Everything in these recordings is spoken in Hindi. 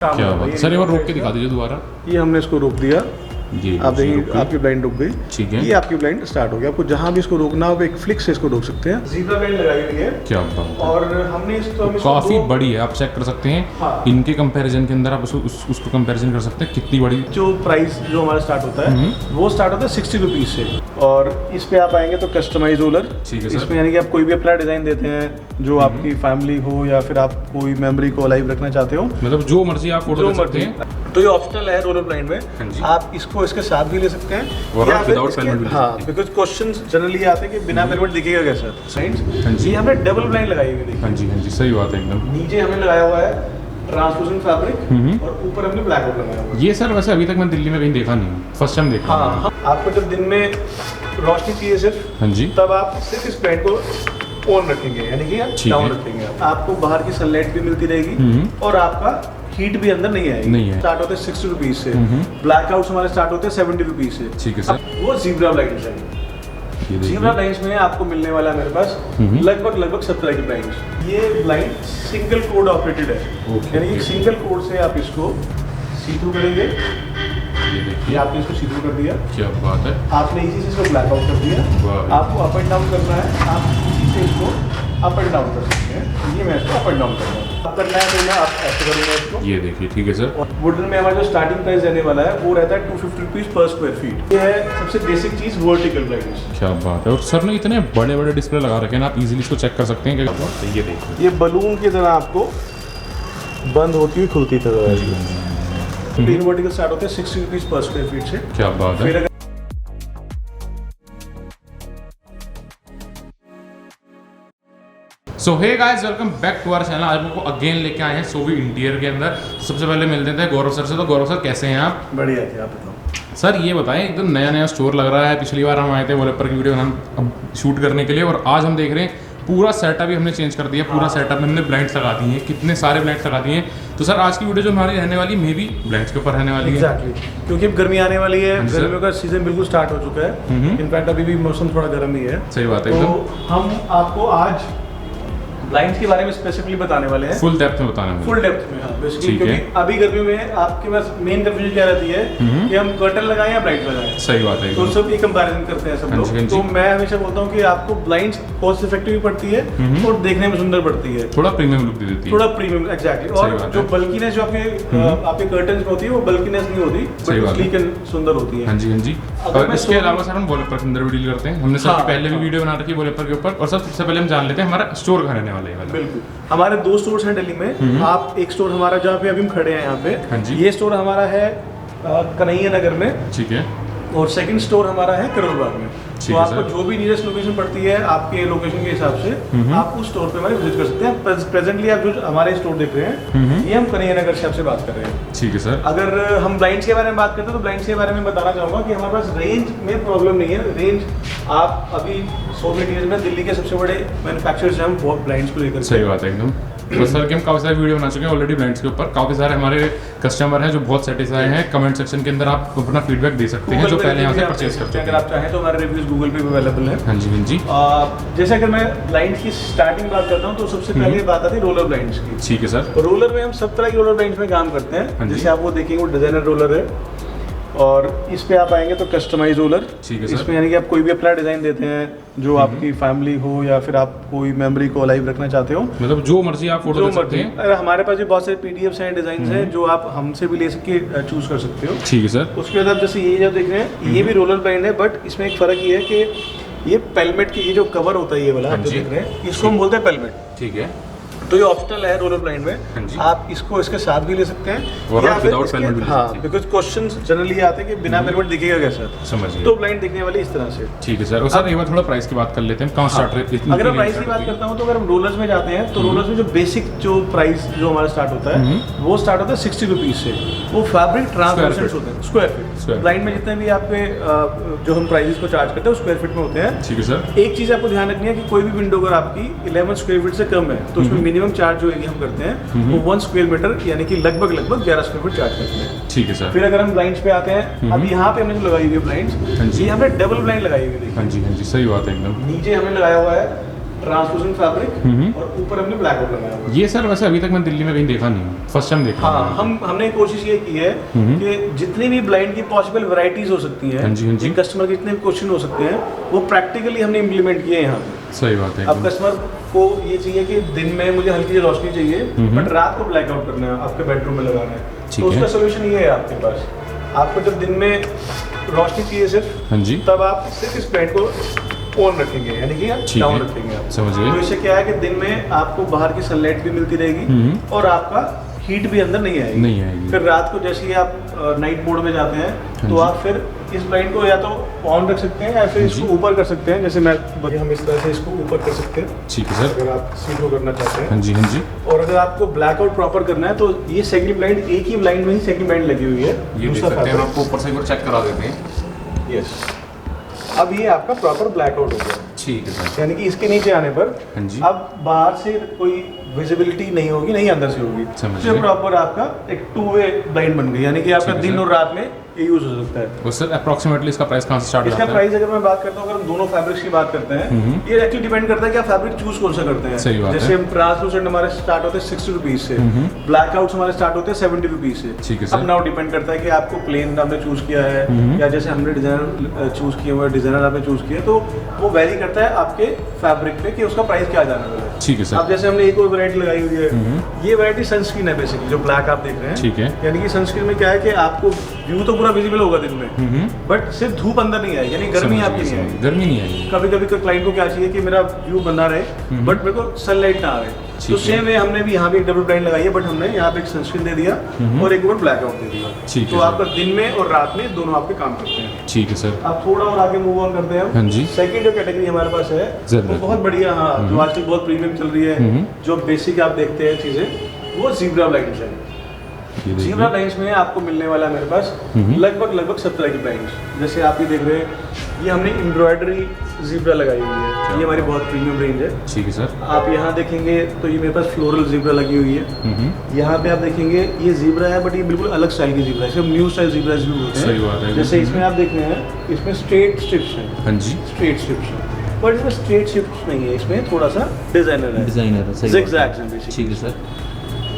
क्या बात है सर, ये बार रोक के दिखा दीजिए दोबारा। ये हमने इसको रोक दिया, ये आप देखिए आपकी ब्लाइंड रुक गई। ठीक है, ये आपकी ब्लाइंड स्टार्ट हो गया। आपको जहाँ भी इसको रोकना हो एक फ्लिक से इसको रोक सकते हैं। ज़ीब्रा ब्लाइंड लगाई हुई है। क्या बात है। और हमने इसको काफ़ी बड़ी है, आप चेक कर सकते हैं। हाँ। इनके कंपैरिजन के अंदर आप उसको कंपैरिजन कर सकते हैं कितनी बड़ी। जो प्राइस जो हमारा स्टार्ट होता है वो स्टार्ट होता है 60 रुपीज़ से। और इस पे आप आएंगे तो कस्टमाइज रोलर। ठीक है सर। इसमें यानी कि आप कोई भी अपना डिज़ाइन देते हैं जो आपकी फैमिली हो या फिर आप कोई मेमोरी को अलाइव रखना चाहते हो, मतलब जो मर्जी आप फोटो दे सकते हैं। तो ये ऑप्शनल है रोलर ब्लाइंड में। जी। आप इसको इसके साथ भी ले सकते हैं और या फिर without इसके- pelmet भी ले हाँ, सकते हैं। बिकॉज क्वेश्चंस जनरली आते हैं कि बिना पेलमेंट दिखेगा कैसा हाँ साइंस। जी। ये हमने डबल ब्लाइंड लगाई हुई है। हाँ जी, हाँ जी, सही बात है एकदम। नीचे हमने लगाया हुआ है ट्रांसलूसेंट फैब्रिक और ऊपर हमने ब्लैक आउट लगाया हुआ है। ये सर वैसे अभी तक मैं दिल्ली में कहीं देखा नहीं, फर्स्ट टाइम देखा। हाँ, आपको जब दिन में रोशनी चाहिए सिर्फ, हाँ जी, तब आप सिर्फ इस ब्लाइंड को ऑन रखेंगे, यानी कि ठीक डाउन है। रखेंगे। आपको बाहर की सनलाइट भी मिलती रहेगी और आपका हीट भी अंदर नहीं आएगी। नहीं है। स्टार्ट होते हैं 60 रुपीज़ से। ब्लैक आउट्स हमारे स्टार्ट होते हैं 70 रुपीज़ से। ठीक है सर। वो ज़ीब्रा ब्लाइंड्स है। ये ज़ीब्रा देखिए। ब्लाइंड्स में आपको मिलने वाला है मेरे पास लगभग 17 की ब्लाइंड्स। ये ब्लाइंड सिंगल कोड ऑपरेटेड है, ओके, यानी कि ओके। सिंगल कोड से आप इसको सी थ्रू करेंगे। ये ये देखिए, आपने इसको सी थ्रू कर दिया, क्या बात है। आपने इसी से इसको ब्लैक आउट कर दिया। वाह। आपको अप एंड डाउन करना है, आप इसी से इसको अप एंड डाउन कर सकते हैं। ये मैं इसको अप एंड डाउन कर रहा हूँ। अब करना है तो मैं आप ऐसे करूँगा इसको। ये देखिए, ठीक है सर। और वुडन में हमारा जो स्टार्टिंग प्राइस रहने वाला है वो रहता है 250 रुपीज़ पर स्क्वायर फीट। ये है सबसे बेसिक चीज़ वर्टिकल ब्लाइंड्स। क्या बात है। और सर ने इतने बड़े बड़े डिस्प्ले लगा रखे हैं ना, आप इजीली इसको चेक कर सकते हैं। क्या बात है, ये देखिए। ये बलून की तरह आपको बंद होती हुई खुलती तरह है। तीन वर्टिकल स्टार्ट होते हैं 60 रुपीज़ पर स्क्वायर फीट से। क्या बात है। फिर अगर so hey guys, welcome back to our channel. आज हमको अगेन लेके आए हैं सोवी इंटीरियर के अंदर। सबसे पहले मिलते थे गौरव सर से। तो गौरव सर कैसे हैं आप? बढ़िया थे, आप बताओ। सर ये बताएं, एकदम नया नया स्टोर लग रहा है। पिछली बार हम आए थे वॉलपेपर की वीडियो हम शूट करने के लिए, और आज हम देख रहे हैं पूरा सेटअप ही हमने चेंज कर दिया। पूरा सेटअप में हमने ब्लाइंड्स लगा दिए हैं, कितने सारे ब्लाइंड्स लगा दिए हैं। तो सर आज की वीडियो जो हमारी रहने वाली मे भी ब्लाइंड्स के ऊपर रहने वाली है। एग्जैक्टली, क्योंकि अब गर्मी आने वाली है, जी सर। गर्मियों का सीजन बिल्कुल स्टार्ट हो चुका है। इनफैक्ट अभी भी मौसम थोड़ा गर्म ही है। सही बात है तो एकदम। हम आपको आज ब्लाइंड्स के बारे में स्पेसिफिकली बताने वाले हैं, फुल डेप्थ में बताना है। फुल डेप्थ में। हाँ, बेसिकली ठीक क्योंकि है। अभी गर्मी में आपके पास मेन कंफ्यूजन क्या रहती है कि हम कर्टन लगाएं या ब्लाइंड लगाएं। सही बात है तो एकदम। सब ये कंपैरिजन करते हैं सब हाँ जी, हाँ लोग। जी। तो मैं हमेशा बोलता हूँ कि आपको ब्लाइंड्स कॉस्ट इफेक्टिव भी पड़ती है और देखने में सुंदर पड़ती है, थोड़ा प्रीमियम लुक दे देती है। थोड़ा प्रीमियम। एग्जैक्टली। सही और बात जो है। बल्कीनेस जो आपके कर्टन्स में होती है वो बल्कीनेस नहीं होती, सही बट बात है। स्लीक एंड सुंदर होती है। हाँ जी, हाँ जी। अगर और मैं इसके सोच- अलावा सर हम वॉलपेपर के अंदर भी डील करते हैं। हमने सर हाँ, पहले भी हाँ। वीडियो बना रखी है वॉलपेपर के ऊपर। और सबसे पहले हम जान लेते हैं हमारा स्टोर कहाँ रहने वाला है। बिल्कुल, हमारे 2 स्टोर्स हैं दिल्ली में। आप एक स्टोर हमारा जहाँ पे अभी हम खड़े हैं यहाँ पे, हाँ जी। ये स्टोर हमारा है कन्हैया नगर में, ठीक है, और सेकंड स्टोर हमारा है करोल बाग में। ठीक तो है आपको सर। जो भी नियरेस्ट लोकेशन पड़ती है आपके लोकेशन के हिसाब से आप उस स्टोर पे हमारे विजिट कर सकते हैं। प्रेजेंटली आप जो हमारे स्टोर देख रहे हैं ये हम कन्हैया नगर से आपसे बात कर रहे हैं। ठीक है सर। अगर हम ब्लाइंड्स के बारे में बात करते हैं तो ब्लाइंड्स के बारे में बताना चाहूँगा कि हमारे पास रेंज में प्रॉब्लम नहीं है। रेंज आप अभी 100 मीटर्स में दिल्ली के सबसे बड़े मैन्युफैक्चरर्स हैं हम बहुत ब्लाइंड्स को लेकर। सही बात है एकदम। तो सर कि हम काफ़ी सारे वीडियो बना चुके हैं ऑलरेडी ब्लाइंड्स के ऊपर। काफ़ी सारे हमारे कस्टमर हैं जो बहुत सेटिस्फाई हैं। कमेंट सेक्शन के अंदर आप अपना फीडबैक दे सकते हैं जो पहले यहाँ से परचेज कर चुके अगर हैं। आप चाहें तो हमारे रिव्यूज गूगल पे भी अवेलेबल है। हाँ जी, हाँ जी। जैसे अगर मैं ब्लाइंड्स की स्टार्टिंग बात करता हूँ तो सबसे पहले बात आती है रोलर ब्लाइंड्स की। ठीक है सर। रोलर में हम सब तरह के रोलर ब्लाइंड्स में काम करते हाँ हैं। जी। जैसे आप वो देखेंगे वो डिजाइनर रोलर है, और इस पे आप आएंगे तो कस्टमाइज रोलर। ठीक है सर। इसमें यानी कि आप कोई भी अपना डिजाइन देते हैं जो आपकी फैमिली हो या फिर आप कोई मेमोरी को अलाइव रखना चाहते हो, मतलब जो मर्जी आप फोटो जो दे सकते मर्जी। हैं। अगर हमारे पास भी बहुत सारे पीडीएफ्स हैं, डिजाइन हैं जो आप हमसे भी ले सके चूज कर सकते हो। ठीक है सर। उसके बाद आप जैसे ये जो देख रहे हैं ये भी रोलर ब्लाइंड है, बट इसमें एक फ़र्क ये है कि ये पेलमेट की ये जो कवर होता है ये वाला हाँ आप जो जी। देख रहे हैं इसको हम बोलते हैं पेलमेट। ठीक है। तो ये ऑप्शनल है रोलर ब्लाइंड हाँ में। जी। आप इसको इसके साथ भी ले सकते हैं और या फिर without इसके- pelmet भी ले हाँ, सकते हैं। बिकॉज क्वेश्चंस जनरली आते हैं कि बिना पेलमेट दिखेगा कैसा, समझ गए। तो ब्लाइंड दिखने वाली इस तरह से। ठीक है सर। और सर एक बार थोड़ा प्राइस की बात कर लेते हैं। कहाँ स्टार्ट रहे? अगर मैं प्राइस की बात करता हूँ तो अगर हम रोलर्स में जाते हैं तो रोलर्स में जो बेसिक जो प्राइस जो हमारा स्टार्ट होता है वो स्टार्ट होता है 60 रुपीज़ से। वो फैब्रिक ट्रांसपेरेंट होते हैं, स्क्वायर फीट। ब्लाइंड में जितने भी आपके जो हम प्राइसेस को चार्ज करते हैं वो स्क्वायर फीट में होते हैं। ठीक है सर। एक चीज़ आपको ध्यान रखनी है कि कोई भी विंडो अगर आपकी 11 स्क्वायर फीट से कम है तो उसमें मिनिमम चार्ज जो एरिया हम करते हैं वो 1 स्क्वायर मीटर यानी कि लगभग 11 स्क्वायर फीट चार्ज करते हैं। ठीक है सर। फिर अगर हम ब्लाइंड्स पे आते हैं, अभी यहाँ पे हमने जो लगाई हुई है हाँ ब्लाइंड्स, जी। ये हमने डबल ब्लाइंड लगाई हुई है। देखिए हाँ जी, हाँ जी, सही बात है एकदम। नीचे हमने लगाया हुआ है ट्रांसलूसेंट फैब्रिक और ऊपर हमने ब्लैक आउट लगाया हुआ है। ये सर वैसे अभी तक मैं दिल्ली में कहीं देखा नहीं, फर्स्ट टाइम देखा। हाँ, हमने कोशिश ये की है कि जितनी भी ब्लाइंड की पॉसिबल वैरायटीज हो सकती हैं, हाँ जी। कस्टमर के जितने भी क्वेश्चन हो सकते हैं, वो प्रैक्टिकली हमने इम्प्लीमेंट किए हैं यहाँ पे। सही बात है। अब कस्टमर को ये चाहिए कि दिन में मुझे हल्की सी रोशनी चाहिए, बट रात को ब्लैक आउट करना है, आपके बेडरूम में लगाना है, ठीक तो है। उसका सोल्यूशन ये है आपके पास। आपको जब दिन में रोशनी चाहिए सिर्फ, हाँ जी, तब आप सिर्फ इस ब्लाइंड को ऑन रखेंगे, यानी कि ठीक डाउन है। रखेंगे आप। समझ गए। तो इससे क्या है कि दिन में आपको बाहर की सनलाइट भी मिलती रहेगी और आपका हीट भी अंदर नहीं आएगी। नहीं आएगी। फिर रात को जैसे ही आप नाइट मोड में जाते हैं, तो जी। आप फिर इस ब्लाइंड को या तो ऑन रख सकते हैं या फिर इसको जी। ऊपर कर सकते हैं। जैसे हम इस तरह से इसको ऊपर कर सकते हैं, ठीक है सर। अगर आप सी को करना चाहते हैं। हाँ जी, हाँ जी। और अगर आपको ब्लैकआउट प्रॉपर करना है, तो ये सेकंड ब्लाइंड, एक ही ब्लाइंड में ही सेकंड ब्लाइंड लगी हुई है। ये देख सकते हैं, हम आपको ऊपर से एक बार चेक करा देते हैं। यस, अब ये आपका प्रॉपर ब्लैकआउट हो गया, ठीक है सर। यानी कि इसके नीचे आने पर हाँ जी। अब बाहर से कोई विजिबिलिटी नहीं होगी, नहीं अंदर से होगी। समझ तो गए। प्रॉपर आपका एक 2 वे ब्लाइंड बन गई, यानी कि आपका ठीक है दिन सर। और रात में ये यूज हो सकता है। और सर अप्रोक्सीमेटली इसका प्राइस कहाँ से स्टार्ट इसका होता है? प्राइस अगर मैं बात करता हूँ, अगर हम दोनों फैब्रिक्स की बात करते हैं, ये एक्चुअली डिपेंड करता है कि आप फैब्रिक चूज कौन सा करते हैं। सही बात जैसे है। हम ट्रांसलूसेंट हमारे स्टार्ट होते हैं 60 रुपीज से, ब्लैक आउट्स हमारे स्टार्ट होते हैं 70 रुपीज से। ठीक है सर। अब नाउ डिपेंड करता है कि आपको प्लेन आपने चूज किया है या जैसे हमने डिजाइनर चूज किया हुआ है, डिजाइनर आपने चूज किया, तो वो वेरी करता है आपके फैब्रिक पे कि उसका प्राइस क्या जाने वाला है। ठीक है सर। अब जैसे हमने एक और वैरायटी लगाई हुई है, ये वैरायटी सनस्क्रीन है बेसिकली, जो ब्लैक आप देख रहे हैं। ठीक है। यानी कि सनस्क्रीन में क्या है कि आपको व्यू तो पूरा विजिबल होगा दिन में, बट सिर्फ धूप अंदर नहीं आएगी, यानी गर्मी समझ आपकी गए, नहीं समझ आएगी। गए। गर्मी नहीं आएगी। कभी कभी क्लाइंट को क्या चाहिए कि मेरा व्यू बना रहे, बट मेरे को सनलाइट ना आए, तो ठीक है। सेम वे हमने भी यहाँ पे एक डबल ब्लाइंड लगाई है, बट हमने यहाँ पे एक सनस्क्रीन दे दिया और एक और ब्लैक आउट दे दिया। ठीक है तो सर। आपका दिन में और रात में दोनों आपके काम करते हैं। ठीक है सर। अब थोड़ा और आगे मूव ऑन करते हैं हम। हाँ जी। सेकंड जो कैटेगरी हमारे पास है, ज़रूर। वो बहुत बढ़िया, हाँ, जो आजकल बहुत प्रीमियम चल रही है, जो बेसिक आप देखते हैं चीजें, वो ज़ीब्रा ब्लाइंड्स है। ये देखिए। ज़ीब्रा ब्लाइंड्स में आपको मिलने वाला है मेरे पास लगभग 17 की ब्लाइंड्स। जैसे आप ये देख रहे हैं, ये हमने एम्ब्रॉयडरी ज़ीब्रा लगाई हुई है, ये हमारी बहुत प्रीमियम रेंज है। ठीक है सर। आप यहाँ देखेंगे तो ये मेरे पास फ्लोरल ज़ीब्रा लगी हुई है। यहाँ पे आप देखेंगे ये ज़ीब्रा है, बट ये बिल्कुल अलग स्टाइल की ज़ीब्रा है, इसे हम न्यू स्टाइल ज़ीब्रा भी बोलते हैं। सही बात है। जैसे इसमें आप देख रहे हैं, इसमें स्ट्रेट स्ट्रिप्स हैं, हाँ जी। स्ट्रेट स्ट्रिप्स हैं, बट इसमें स्ट्रेट स्ट्रिप्स नहीं है, इसमें थोड़ा सा डिजाइनर है, डिजाइनर है, सही zigzags हैं basically। ठीक है सर।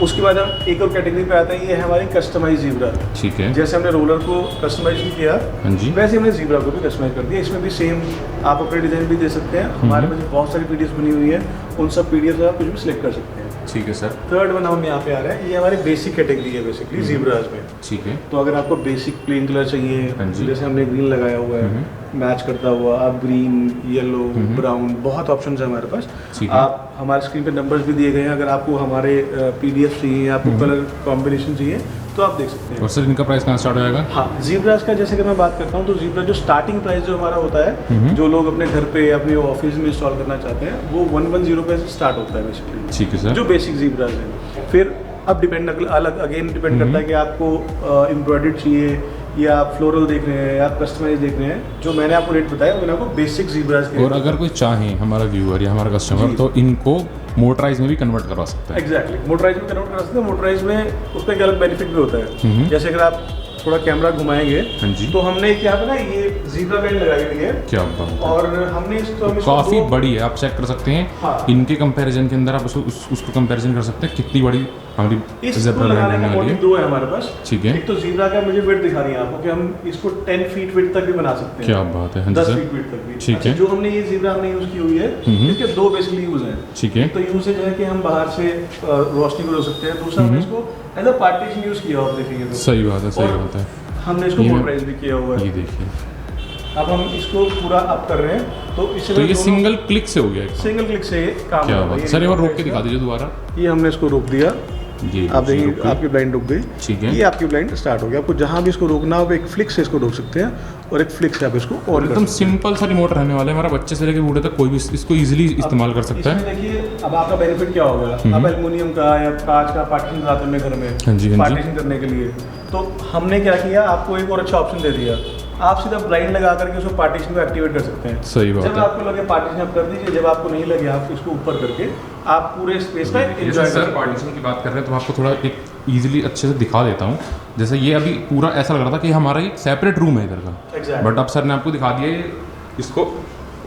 उसके बाद हम एक और कैटेगरी पे आते हैं, ये है हमारी कस्टमाइज ज़ीब्रा। ठीक है। जैसे हमने रोलर को कस्टमाइज किया, हाँ जी। वैसे हमने ज़ीब्रा को भी कस्टमाइज कर दिया। इसमें भी सेम आप अपने डिज़ाइन भी दे सकते हैं। हमारे पास बहुत सारी पीडीएफ बनी हुई है, उन सब पीडीएफ से आप कुछ भी सिलेक्ट कर सकते हैं। ठीक है सर। थर्ड वन हम यहाँ पे आ रहे हैं, ये हमारी बेसिक कैटेगरी है बेसिकली ज़ीब्राज में। ठीक है। तो अगर आपको बेसिक प्लेन कलर हाँ चाहिए, जी। जैसे हमने ग्रीन लगाया हुआ है, मैच करता हुआ, आप ग्रीन, येलो, ब्राउन, बहुत ऑप्शंस है हमारे पास। ठीक है। आप हमारे स्क्रीन पे नंबर्स भी दिए गए हैं, अगर आपको हमारे पीडीएफ चाहिए, आपको कलर कॉम्बिनेशन चाहिए, तो आप देख सकते हैं। और सर इनका प्राइस कहाँ स्टार्ट हो जाएगा? हाँ, ज़ीब्राज का जैसे कि मैं बात करता हूँ, तो ज़ीब्रा जो स्टार्टिंग प्राइस जो हमारा होता है, जो लोग अपने घर पे अपने ऑफिस में इंस्टॉल करना चाहते हैं, वो 110 रुपये से स्टार्ट होता है बेसिकली, ठीक है सर। जो बेसिक ज़ीब्राज है। फिर अब डिपेंड अलग अगेन डिपेंड करता है कि आपको एम्ब्रॉयडर्ड चाहिए या आप फ्लोरल देख रहे हैं या आप कस्टमाइज देख रहे हैं। जो मैंने आपको रेट बताया, मैंने आपको बेसिक ज़ीब्राज के। और अगर कोई चाहे हमारा व्यूअर या हमारा कस्टमर, जी। तो इनको मोटराइज में भी कन्वर्ट करवा सकता है। एग्जैक्टली, मोटराइज में कन्वर्ट कर सकते हैं। मोटराइज में उसका एक अलग बेनिफिट भी होता है। जैसे अगर आप थोड़ा कैमरा घुमाएंगे, हाँ जी। तो हमने क्या है ना, ये ज़ीब्रा बैंड लगाई हुई है, क्या बात है। और हमने इसको काफ़ी बड़ी है, आप चेक कर सकते हैं। हाँ। इनके कंपैरिजन के अंदर आप उसको कंपैरिजन कर सकते हैं, कितनी बड़ी हमारी इसको ज़ेब्रा लगाने ब्रांड का होने वाली मोटिव है। दो है हमारे पास। ठीक है। एक तो ज़ीब्रा का मुझे वेट दिखा रही है आपको कि हम इसको 10 फीट वेट तक भी बना सकते हैं। क्या बात है। हाँ जी 10 सर। फीट वेट तक भी। ठीक अच्छा, है। जो हमने ये ज़ीब्रा हमने यूज़ की हुई है, इसके दो बेसिकली यूज़ हैं। ठीक है। तो यूज़ है कि हम बाहर से रोशनी को रोक सकते हैं। दूसरा हमने इसको एज अ पार्टीशन यूज़ किया, आप देखेंगे तो सही बात है, सही और बात है। हमने इसको ये मैं- मोटराइज भी किया हुआ है। ये देखिए, अब हम इसको पूरा अप कर रहे हैं, तो इससे तो ये सिंगल क्लिक से हो गया एक। सिंगल क्लिक से ये काम क्या होगा। बात है ये सर, एक बार रोक के इसका- दिखा दीजिए दोबारा। ये हमने इसको रोक दिया, ये आप देखिए रुक गई। आपकी ब्लाइंड रुक गई। ठीक है। ये आपकी ब्लाइंड स्टार्ट हो गया। आपको जहाँ भी इसको रोकना हो, आप एक फ्लिक से इसको रोक सकते हैं और एक फ्लिक से आप इसको ऑन कर एकदम सकते सिंपल सा रिमोट रहने वाला है, हमारा बच्चे से लेकर बूढ़े तक कोई भी इसको इजीली इस्तेमाल कर हैं। सकता है। इसमें देखिए अब आपका बेनिफिट क्या होगा। आप एल्युमिनियम का या कांच का पार्टीशन लाते हैं घर में, हाँ जी, हाँ जी। पार्टीशन करने के लिए, तो हमने क्या किया, आपको एक और अच्छा ऑप्शन दे दिया। आप सीधा ब्लाइंड लगा करके उसको पार्टीशन को एक्टिवेट कर सकते हैं। सही बात जब है। आपको लगे पार्टीशन आप कर दीजिए, जब आपको नहीं लगे आप इसको ऊपर करके आप पूरे स्पेस का जैसे एंजॉय सर कर पार्टीशन की बात कर रहे हैं, तो आपको थोड़ा एक इजीली अच्छे से दिखा देता हूँ। जैसे ये अभी पूरा ऐसा लग रहा था कि हमारा एक सेपरेट रूम है इधर का, एग्जैक्टली। बट अब सर ने आपको दिखा दिया ये इसको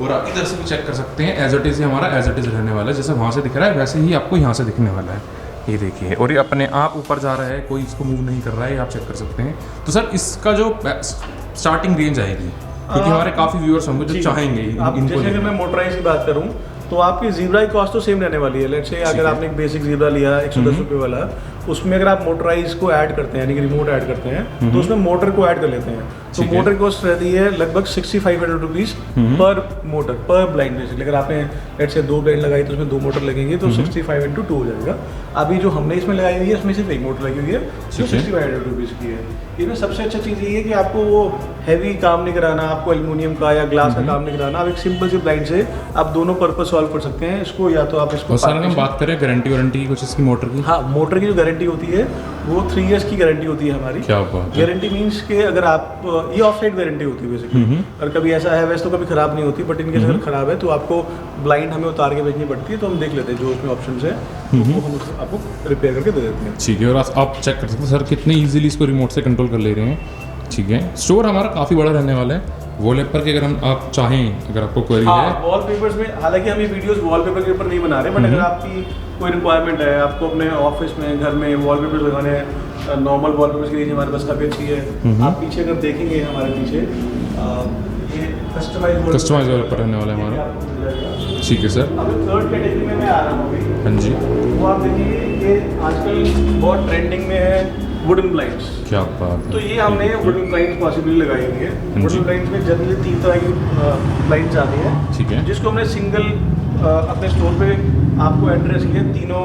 और आप इधर से भी चेक कर सकते हैं, एज इट इज़ हमारा एज इट इज़ रहने वाला है, जैसे वहाँ से दिख रहा है वैसे ही आपको यहाँ से दिखने वाला है। ये देखिए, और ये अपने आप ऊपर जा रहा है, कोई इसको मूव नहीं कर रहा है, ये आप चेक कर सकते हैं। तो सर इसका जो स्टार्टिंग रेंज आएगी, क्योंकि हमारे काफ़ी व्यूअर्स होंगे जो चाहेंगे इनको। जैसे अगर मैं मोटराइज की बात करूँ तो आपकी ज़ीब्रा की कॉस्ट तो सेम रहने वाली है। लेट्स से अगर आपने एक बेसिक ज़ीब्रा लिया 110 रुपये वाला, उसमें अगर आप मोटराइज को ऐड करते हैं यानी कि रिमोट ऐड करते हैं तो उसमें मोटर को ऐड कर लेते हैं, तो मोटर की कॉस्ट रहती है लगभग 6500 रुपीज़ पर मोटर पर ब्लाइंड बेसिकली। अगर आपने लेट्स से 2 ब्लाइंड लगाई तो उसमें 2 मोटर लगेंगे तो 65 × 2 हो जाएगा। अभी जो हमने इसमें लगाई हुई है उसमें सिर्फ एक मोटर लगी हुई है जो 6500 रुपीज़ की है। इसमें सबसे अच्छा चीज़ ये है कि आपको वो हैवी काम नहीं कराना, आपको एल्यूमिनियम का या ग्लास का काम नहीं कराना, आप एक सिंपल सी ब्लाइंड से आप दोनों पर्पस सॉल्व कर सकते हैं इसको। या तो आप इसको सर हम बात करें गारंटी वारंटी की कुछ इसकी मोटर की। हाँ, मोटर की जो गारंटी होती है वो 3 इयर्स की गारंटी होती है हमारी। क्या बात है। गारंटी मीन्स के अगर आप ये ऑफ साइड गारंटी होती है बेसिकली, और कभी ऐसा है वैसे तो कभी खराब नहीं होती, बट इनकेस अगर खराब है तो आपको ब्लाइंड हमें उतार के भेजनी पड़ती है, तो हम देख लेते हैं जो उसमें ऑप्शन है वो हम आपको रिपेयर करके दे देते हैं। ठीक है, और आप चेक कर सकते हैं सर कितने ईजिली इसको रिमोट से कंट्रोल कर ले रहे हैं। ठीक है, स्टोर हमारा काफ़ी बड़ा रहने वाला है। वॉलपेपर के अगर हम आप चाहें, अगर आपको क्वेरी है वॉलपेपर्स में, हालांकि हम ये वीडियोस वॉलपेपर के ऊपर नहीं बना रहे, बट अगर आपकी कोई रिक्वायरमेंट है, आपको अपने ऑफिस में घर में वॉलपेपर्स लगाने हैं, नॉर्मल वॉलपेपर्स के लिए हमारे पास काफ़ी अच्छी है। आप पीछे अगर देखेंगे हमारे पीछे ये कस्टमाइज वॉलपेपर रहने वाला है हमारा। ठीक है सर, अब 3rd कैटेगरी में मैं आ रहा हूँ अभी। हाँ जी, वो आप देखिए ये आजकल बहुत ट्रेंडिंग में है वुडन ब्लाइंड्स। क्या बात है। तो ये हमने वुडन ब्लाइंड्स पॉसिबली लगाई हुई है। वुडन ब्लाइंड्स में जनरली 3 तरह की ब्लाइंड्स आती है। ठीक है, जिसको हमने सिंगल अपने स्टोर पे आपको एड्रेस किया, तीनों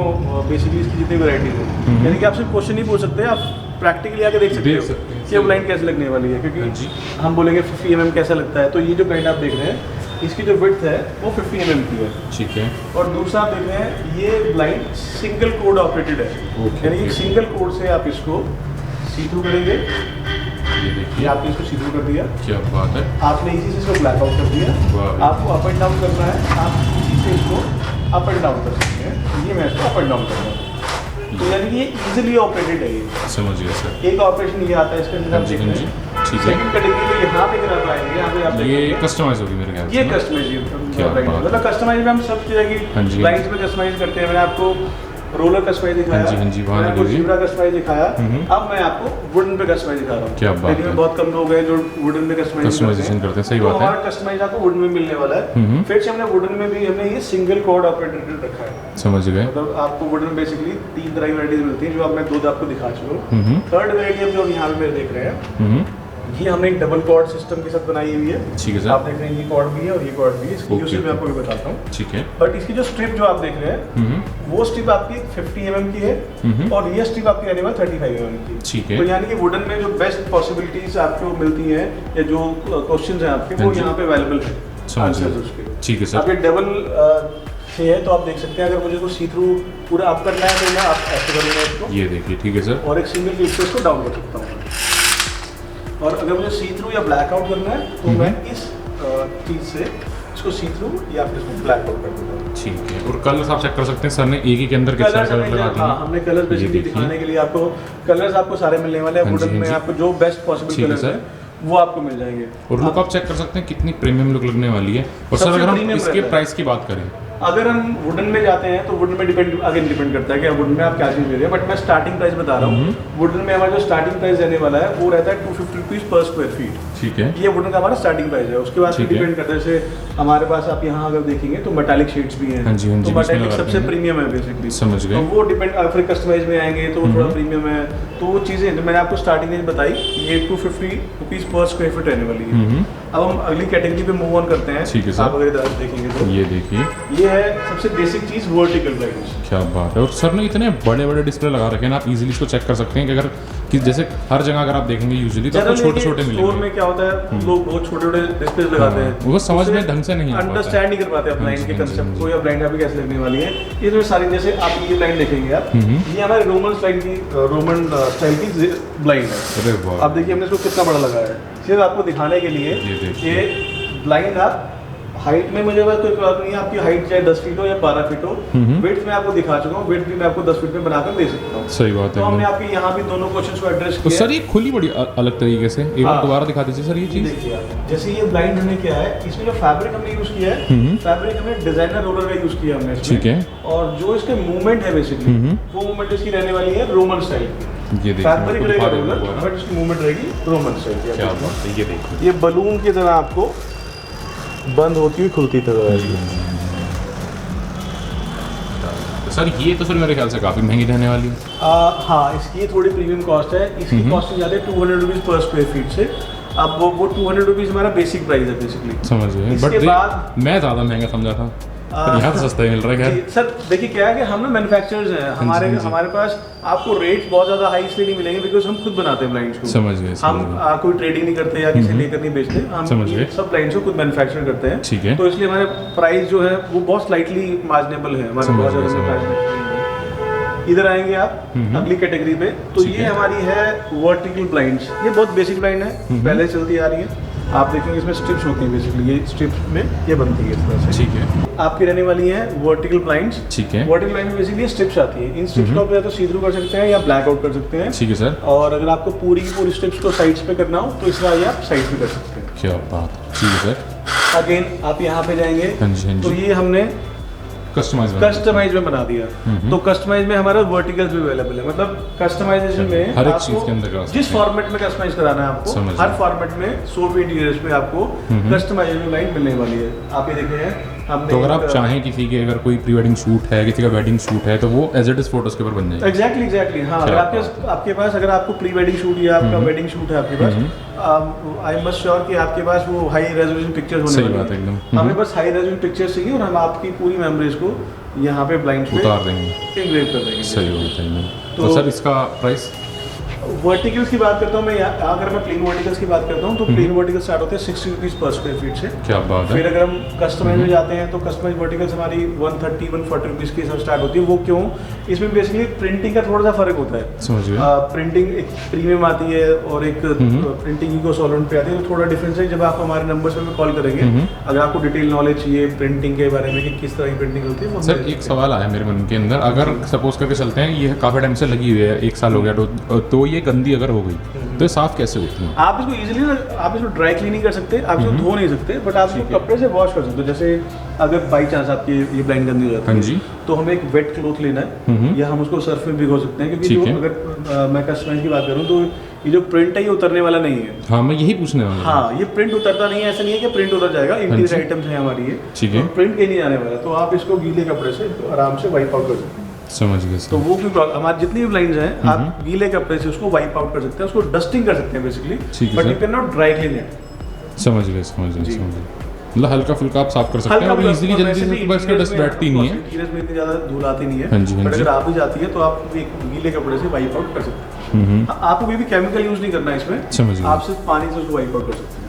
बेसिकली इसकी जितनी वैरायटी है, यानी कि आप सिर्फ क्वेश्चन नहीं पूछ सकते, आप प्रैक्टिकली आके देख सकते हो कि ये ब्लाइंड कैसे लगने वाली है। क्योंकि हम बोलेंगे 50 mm कैसा लगता है, तो ये जो ब्लाइंड आप देख रहे हैं इसकी जो विड्थ है वो 50 mm की है। ठीक है, और दूसरा आप देख रहे हैं ये ब्लाइंड सिंगल कोड ऑपरेटेड है, यानी कि सिंगल कोड से आप इसको सी थ्रू करेंगे। ये देखिए, आपने इसको सी थ्रू कर दिया, क्या बात है। आपने इसी से इसको ब्लैक आउट कर दिया। आपको अप एंड डाउन करना है, आप इसी से इसको अप एंड डाउन कर सकते हैं। ये मैं इसको अप एंड डाउन कर रहा हूँ, तो यानी कि ये इजीली ऑपरेटेड है। ये समझ गया सर। एक ऑपरेशन ये आता है इसके अंदर, आप देख रहे हैं। ठीक है, सेकंड कैटेगरी पे यहाँ पे अगर आप आएंगे, यहाँ पे आप ये कस्टमाइज होगी मेरे ख्याल से। ये कस्टमाइज, मतलब कस्टमाइज में हम सब तरह की ब्लाइंड्स में कस्टमाइज करते हैं। मैंने आपको रोलर कस्टमाइज दिखाया, हाँ जी, मैंने आपको ज़ीब्रा कस्टमाइज दिखाया, अब मैं आपको वुडन पे कस्टमाइज दिखा रहा हूँ। क्या बात है। बहुत कम लोग हैं जो वुडन पे कस्टमाइजेशन करते हैं। सही बात है। हमारा कस्टमाइज आपको वुडन में मिलने वाला है। फिर से हमने वुडन में भी हमने ये सिंगल कोड ऑपरेटेड रखा है। समझ गए, मतलब आपको वुडन बेसिकली 3 तरह की वैराइटीज मिलती हैं, जो अब मैं 2 आपको दिखा चुका हूँ। 3rd वैरायटी जो यहाँ पे मेरे देख रहे हैं, ये हमने एक डबल कॉर्ड सिस्टम के साथ बनाई हुई है। ठीक है सर, आप देख रहे हैं ये कॉर्ड भी है और ये कॉर्ड भी है। इसकी यूसेज मैं आपको भी बताता हूँ। ठीक है, बट इसकी जो स्ट्रिप जो आप देख रहे हैं वो स्ट्रिप आपकी 50 mm की है और ये स्ट्रिप आपकी रहने वाली 35 mm की। ठीक है, तो यानी कि वुडन में जो बेस्ट पॉसिबिलिटीज आपको मिलती हैं या जो क्वेश्चंस हैं आपके, वो यहाँ पे अवेलेबल है आंसर्स उसके। ठीक है सर। आप ये डबल से है तो आप देख सकते हैं। अगर मुझे इसको सी थ्रू पूरा अप करना है तो मैं आप ऐसे करूँगा इसको, ये देखिए। ठीक है सर, और एक सिंगल क्लिक से इसको डाउन कर सकता हूँ। और अगर मुझे सी थ्रू या ब्लैक आउट करना है तो मैं इस चीज़ से इसको सी थ्रू या फिर इसको ब्लैक आउट कर दूँगा। ठीक है, और कलर्स आप चेक कर सकते हैं। सर ने एक ही के अंदर कितने कलर लगा दिए। हाँ, हमने कलर बेसिकली दिखाने के लिए आपको कलर्स आपको सारे मिलने वाले हैं। वुडन में आपको जो बेस्ट पॉसिबल कलर्स हैं वो आपको मिल जाएंगे। और लुक आप चेक कर सकते हैं कितनी प्रीमियम लुक लगने वाली है। और सर अगर हम इसके प्राइस की बात करें, अगर हम वुडन में जाते हैं तो वुडन में डिपेंड करता है कि वुडन में आप क्या चीज़ ले रहे हैं। बट मैं स्टार्टिंग प्राइस बता रहा हूँ। वुडन में हमारा जो स्टार्टिंग प्राइस रहने वाला है वो रहता है 250 रुपीज़ पर स्क्वायर फीट। ठीक है, ये वुडन का हमारा स्टार्टिंग प्राइस है। उसके बाद डिपेंड करता है, जैसे हमारे पास आप यहाँ अगर देखेंगे तो मेटालिक शीट्स भी हैं। हाँ जी, हाँ जी, तो मेटालिक सबसे प्रीमियम है बेसिकली। समझ गए। तो वो डिपेंड, फिर कस्टमाइज में आएंगे तो वो थोड़ा प्रीमियम है। तो वो चीज़ें जो मैंने आपको स्टार्टिंग में बताई, ये 250 रुपीज़ पर स्क्वायर फीट रहने वाली है। अब हम अगली कैटेगरी पे मूव ऑन करते हैं। ठीक है सर, आप अगर इधर देखेंगे तो ये देखिए, ये है सबसे बेसिक चीज़, वर्टिकल ब्लाइंड्स। क्या बात है। और सर ने इतने बड़े बड़े डिस्प्ले लगा रखे हैं, आप इजीली इसको चेक कर सकते हैं कि अगर कि जैसे हर जगह अगर आप देखेंगे यूजुअली तो आपको छोटे छोटे मिलेंगे। स्टोर में क्या होता है, लोग बहुत छोटे छोटे डिस्प्ले लगाते हैं, वो समझ में ढंग से नहीं अंडरस्टैंड नहीं कर पाते ब्लाइंड के कंसेप्ट को, या ब्लाइंड आपकी कैसे लगने वाली है। ये जो सारी, जैसे आप ये ब्लाइंड देखेंगे आप, ये हमारे रोमन स्टाइल की ब्लाइंड है। अरे वाह, आप देखिए हमने इसको कितना बड़ा लगाया है, सिर्फ आपको दिखाने के लिए। ये ब्लाइंड आप हाइट में मुझे कोई प्रॉब्लम नहीं है, आपकी हाइट चाहे 10 फीट हो या 12 फीट हो। विड्थ में आपको दिखा चुका हूँ, विड्थ भी मैं आपको 10 फीट में बनाकर दे सकता हूँ। सही बात तो है। हमने आपके यहाँ भी दोनों क्वेश्चंस को एड्रेस तो किया। सर ये खुली बड़ी अलग तरीके से, एक बार हाँ। दोबारा दिखा दीजिए सर ये चीज़। देखिए आप, जैसे ये ब्लाइंड हमने किया है, इसमें जो फैब्रिक हमने यूज किया है, फैब्रिक हमने डिजाइनर रोलर का यूज किया हमने इसमें। ठीक है। और जो इसके मूवमेंट है बेसिकली, वो मूवमेंट इसकी रहने वाली है रोमन स्टाइल की। ये देखिए फैब्रिक रहेगा रोलर, दोबारा। बट इसकी मूवमेंट रहेगी रोमन स्टाइल की। क्या बात है, ये देखिए। ये बलून की तरह आपको बंद होती हुई खुलती तरह रहेगी। तो सर ये तो सर मेरे ख्याल से काफ़ी महंगी रहने वाली है। हाँ, इसकी थोड़ी प्रीमियम कॉस्ट है। इसकी कॉस्ट ज़्यादा है 200 रुपीज़ पर स्क्वायर फीट से। अब वो 200 रुपीज़ हमारा बेसिक प्राइस है बेसिकली। समझ गए, इसके बट बाद मैं ज़्यादा महंगा समझा था, पर यहाँ तो सस्ता ही मिल रहा है। जी, खैर सर देखिए क्या है कि हम ना मैन्युफैक्चरर्स हैं, हमारे जी। हमारे पास आपको रेट बहुत ज़्यादा हाई इसलिए नहीं मिलेंगे बिकॉज हम खुद बनाते हैं ब्लाइंड्स को। समझ गए, समझ हम गए। कोई ट्रेडिंग नहीं करते या किसी लेकर नहीं बेचते, हम समझ गए। सब ब्लाइंड्स को खुद मैन्युफैक्चर करते हैं। ठीक है। तो इसलिए हमारे प्राइस जो है वो बहुत स्लाइटली मार्जिनेबल है, हमारे समझ बहुत गए, ज़्यादा समझ प्राइस नहीं है। इधर आएंगे आप अगली कैटेगरी पे, तो ठीक ये है। हमारी है वर्टिकल ब्लाइंड्स। ये बहुत बेसिक ब्लाइंड है, पहले से चलती आ रही है। आप देखेंगे इसमें स्ट्रिप्स होती हैं बेसिकली, ये स्ट्रिप्स में ये बनती है इस तरह से। ठीक है। आपकी रहने वाली है वर्टिकल ब्लाइंड्स। ठीक है। वर्टिकल ब्लाइंड में बेसिकली स्ट्रिप्स आती है। इन स्ट्रिप्स को आप या तो सी थ्रू कर सकते हैं या ब्लैक आउट कर सकते हैं। ठीक है सर। और अगर आपको पूरी की पूरी स्ट्रिप्स को साइड्स पे करना हो तो इस तरह ये आप साइड पे कर सकते हैं। क्या बात है, ठीक है सर। अगेन आप यहाँ पे जाएंगे, हाँ जी, हाँ तो जी। ये हमने कस्टमाइज कस्टमाइज में बना दिया। तो कस्टमाइज में हमारा वर्टिकल्स भी अवेलेबल है, मतलब कस्टमाइजेशन में हर एक आपको चीज़ के अंदर कर सकते जिस हैं। फॉर्मेट में कस्टमाइज कराना है आपको, समझ हर गया। फॉर्मेट में 100 इंटीरियर्स में आपको कस्टमाइजेशन लाइन मिलने वाली है। आप ये देख रहे हैं हमने तो अगर आप एक- चाहें किसी के अगर कोई प्री वेडिंग शूट है, किसी का वेडिंग शूट है, तो वो एज इट इज फोटोज के ऊपर बन जाएगा। एग्जैक्टली हाँ। अगर क्या आपके पास अगर आपको प्री वेडिंग शूट या आपका वेडिंग शूट है आपके पास, आई मस्ट श्योर कि आपके पास वो हाई रेजोल्यूशन पिक्चर्स होने सही वाली बात है हैं। एकदम। हमें बस हाई रेजोल्यूशन पिक्चर्स चाहिए और हम आपकी पूरी मेमोरीज को यहाँ पे ब्लाइंड्स पे उतार देंगे। इंग्रेव कर देंगे। सही बात है एकदम। तो तो- सर इसका प्राइस वर्टिकल्स की बात करता हूँ मैं, अगर मैं प्लेन वर्टिकल्स की बात करता हूँ तो प्लेन वर्टिकल्स स्टार्ट होते हैं 60 रुपीज़ पर स्क्वायर फीट से। क्या बात फिर है। अगर हम कस्टमाइज में जाते हैं तो कस्टमाइज वर्टिकल्स हमारी 130-140 रुपीज़ के हिसाब स्टार्ट होती है। वो क्यों? इसमें बेसिकली प्रिंटिंग का थोड़ा सा फर्क होता है। समझ गए। प्रिंटिंग एक प्रीमियम आती है और एक प्रिंटिंग इको सॉल्वेंट पे आती है, तो थोड़ा डिफरेंस है। जब आप हमारे नंबर्स पे कॉल करेंगे, अगर आपको डिटेल नॉलेज चाहिए प्रिंटिंग के बारे में कि किस तरह की प्रिंटिंग होती है वो सर एक सवाल आया मेरे मन के अंदर, अगर सपोज करके चलते हैं ये काफ़ी टाइम से लगी हुई है, 1 साल हो गया, तो ये गंदी अगर हो गई तो ये साफ कैसे होती है? आप इसको इजीली ना, आप इसको ड्राई क्लीनिंग कर सकते हैं, आप इसको धो नहीं सकते, बट आप इसको कपड़े से वॉश कर सकते हो। जैसे अगर बाई चांस आपकी ये ब्लाइंड गंदी हो जाती हाँ है, जी। तो हमें एक वेट क्लॉथ लेना है या हम उसको सर्फ में भिगो सकते हैं, क्योंकि ठीक जो है। अगर मैं कस्टमाइज की बात करूँ तो ये जो प्रिंट है ये उतरने वाला नहीं है। हाँ मैं यही पूछने वाला था। हाँ, ये प्रिंट उतरता नहीं है, ऐसा नहीं है कि प्रिंट उतर जाएगा। इंटीरियर जी। आइटम्स है हमारी ये, ठीक है। तो प्रिंट कहीं नहीं जाने वाला, तो आप इसको गीले कपड़े से आराम से वाइप आउट कर सकते हैं। समझ गए तो सर। वो कोई प्रॉब्लम, हमारी जितनी भी ब्लाइंड्स हैं आप गीले कपड़े से उसको वाइप आउट कर सकते हैं, उसको डस्टिंग कर सकते हैं बेसिकली, ठीक है but sir. You can not dry clean it. समझ गए, समझ गए, जी। समझ गए। मतलब हल्का फुल्का आप साफ कर सकते हैं और इजीली जल्दी से बस इसका डस्ट बैठती नहीं है। इंटीरियर्स में इतनी ज़्यादा धूल आती नहीं है, हाँ जी, हाँ बट जी। अगर आप भी जाती है तो आप एक गीले कपड़े से वाइप आउट कर सकते हैं। आपको कोई भी केमिकल यूज़ नहीं करना है इसमें, समझ गए। आप सिर्फ पानी से उसको वाइप आउट कर सकते हैं।